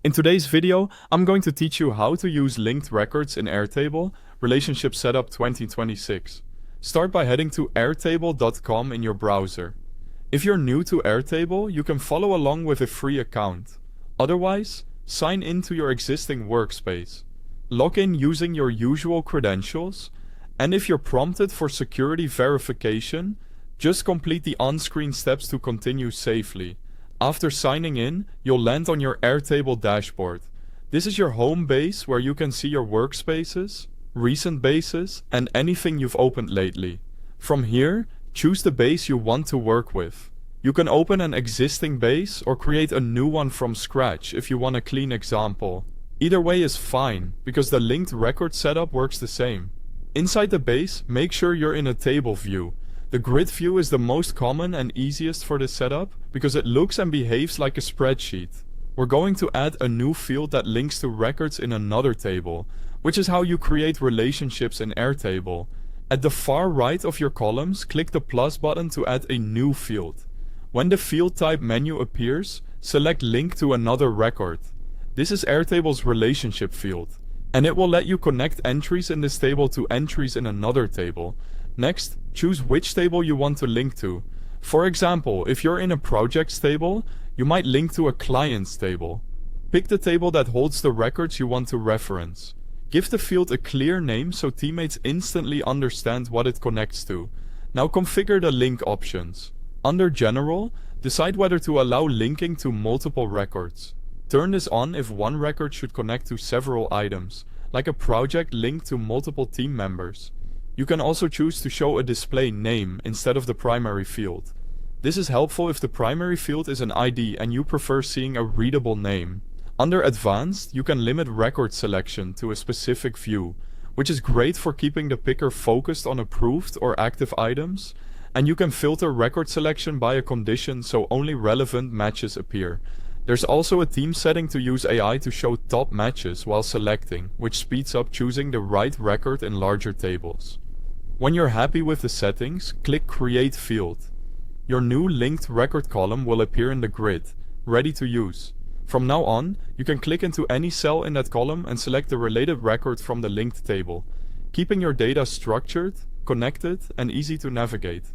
In today's video, I'm going to teach you how to use linked records in Airtable, Relationship Setup 2026. Start by heading to airtable.com in your browser. If you're new to Airtable, you can follow along with a free account. Otherwise, sign into your existing workspace. Log in using your usual credentials, and if you're prompted for security verification, just complete the on-screen steps to continue safely. After signing in, you'll land on your Airtable dashboard. This is your home base where you can see your workspaces, recent bases, and anything you've opened lately. From here, choose the base you want to work with. You can open an existing base or create a new one from scratch if you want a clean example. Either way is fine, because the linked record setup works the same. Inside the base, make sure you're in a table view. The grid view is the most common and easiest for this setup because it looks and behaves like a spreadsheet. We're going to add a new field that links to records in another table, which is how you create relationships in Airtable. At the far right of your columns, click the plus button to add a new field. When the field type menu appears, select Link to another record. This is Airtable's relationship field, and it will let you connect entries in this table to entries in another table. Next, choose which table you want to link to. For example, if you're in a projects table, you might link to a clients table. Pick the table that holds the records you want to reference. Give the field a clear name so teammates instantly understand what it connects to. Now configure the link options. Under General, decide whether to allow linking to multiple records. Turn this on if one record should connect to several items, like a project linked to multiple team members. You can also choose to show a display name instead of the primary field. This is helpful if the primary field is an ID and you prefer seeing a readable name. Under Advanced, you can limit record selection to a specific view, which is great for keeping the picker focused on approved or active items, and you can filter record selection by a condition so only relevant matches appear. There's also a theme setting to use AI to show top matches while selecting, which speeds up choosing the right record in larger tables. When you're happy with the settings, click Create Field. Your new linked record column will appear in the grid, ready to use. From now on, you can click into any cell in that column and select the related record from the linked table, keeping your data structured, connected, and easy to navigate.